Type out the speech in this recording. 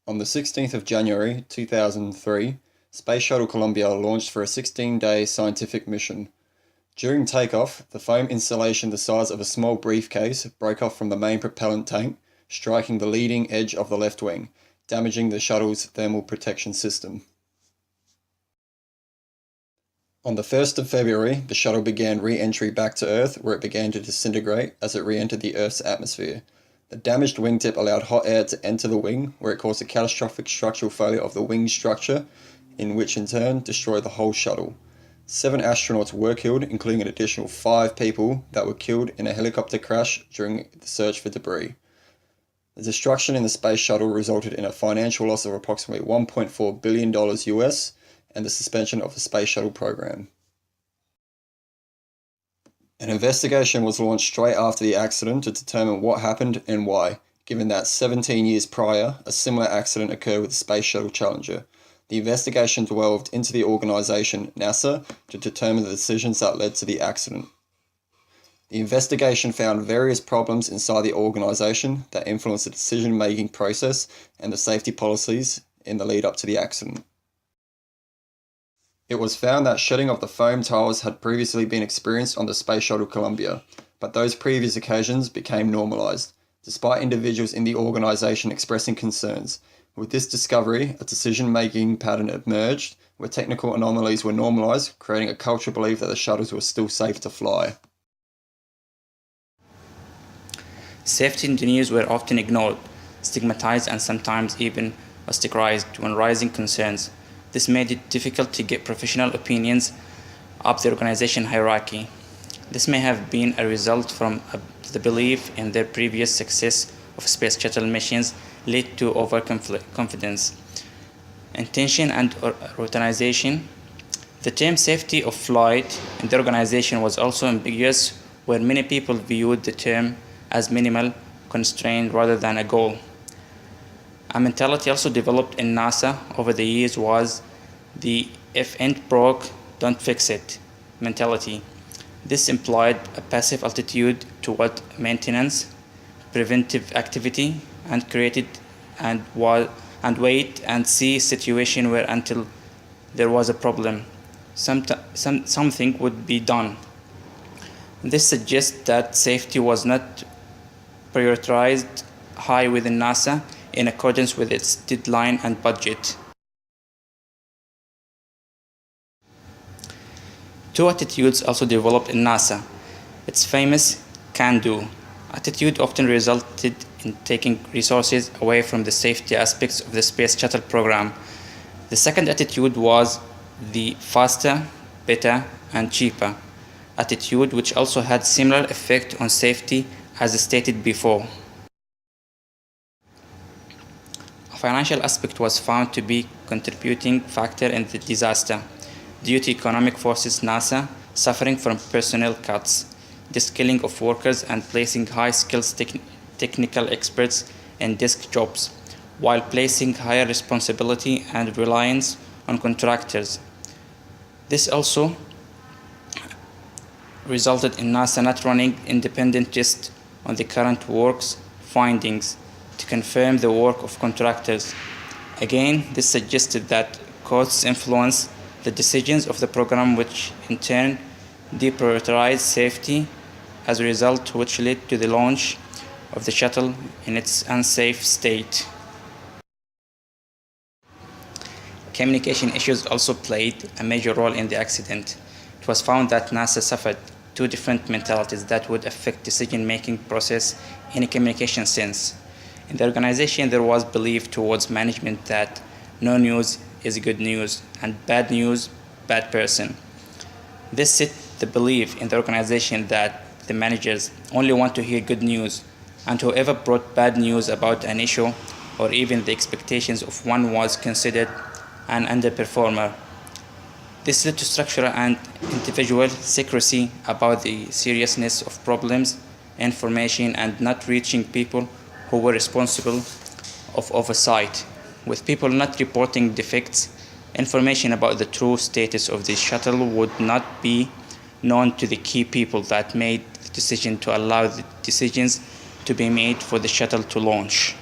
On the 16th of January 2003, Space Shuttle Columbia launched for a 16-day scientific mission. During takeoff, the foam insulation the size of a small briefcase broke off from the main propellant tank, striking the leading edge of the left wing, damaging the shuttle's thermal protection system. On the 1st of February, the shuttle began re-entry back to Earth, where it began to disintegrate as it re-entered the Earth's atmosphere. The damaged wingtip allowed hot air to enter the wing, where it caused a catastrophic structural failure of the wing structure, which in turn destroyed the whole shuttle. 7 astronauts were killed, including an additional 5 people that were killed in a helicopter crash during the search for debris. The destruction in the space shuttle resulted in a financial loss of approximately $1.4 billion US and the suspension of the space shuttle program. An investigation was launched straight after the accident to determine what happened and why, given that 17 years prior, a similar accident occurred with the Space Shuttle Challenger. The investigation delved into the organization, NASA, to determine the decisions that led to the accident. The investigation found various problems inside the organization that influenced the decision-making process and the safety policies in the lead-up to the accident. It was found that shedding of the foam tiles had previously been experienced on the Space Shuttle Columbia, but those previous occasions became normalized, despite individuals in the organization expressing concerns. With this discovery, a decision-making pattern emerged where technical anomalies were normalized, creating a cultural belief that the shuttles were still safe to fly. Safety engineers were often ignored, stigmatized, and sometimes even ostracized when raising concerns. This made it difficult to get professional opinions up the organization hierarchy. This may have been a result from the belief in their previous success of space shuttle missions led to overconfidence, intention, and routinization. The term safety of flight in the organization was also ambiguous, where many people viewed the term as minimal constraint rather than a goal. A mentality also developed in NASA over the years was the if it broke, don't fix it mentality. This implied a passive attitude toward maintenance, preventive activity, and created and wait and see situation where until there was a problem, something would be done. This suggests that safety was not prioritized high within NASA in accordance with its deadline and budget. 2 attitudes also developed in NASA. Its famous can-do attitude often resulted in taking resources away from the safety aspects of the Space Shuttle program. The second attitude was the faster, better, and cheaper attitude, which also had similar effect on safety as stated before. A financial aspect was found to be contributing factor in the disaster due to economic forces. NASA suffering from personnel cuts, the skilling of workers, and placing high-skilled technical experts in desk jobs, while placing higher responsibility and reliance on contractors. This also resulted in NASA not running independent tests on the current work's findings to confirm the work of contractors. Again, this suggested that costs influence the decisions of the program, which in turn deprioritized safety, as a result which led to the launch of the shuttle in its unsafe state. Communication issues also played a major role in the accident. It was found that NASA suffered 2 different mentalities that would affect decision-making process in a communication sense. In the organization, there was belief towards management that no news is good news and bad news, bad person. This set the belief in the organization that the managers only want to hear good news, and whoever brought bad news about an issue or even the expectations of one was considered an underperformer. This led to structural and individual secrecy about the seriousness of problems, information, and not reaching people who were responsible of oversight. With people not reporting defects, information about the true status of the shuttle would not be known to the key people that made the decision to allow the decisions to be made for the shuttle to launch.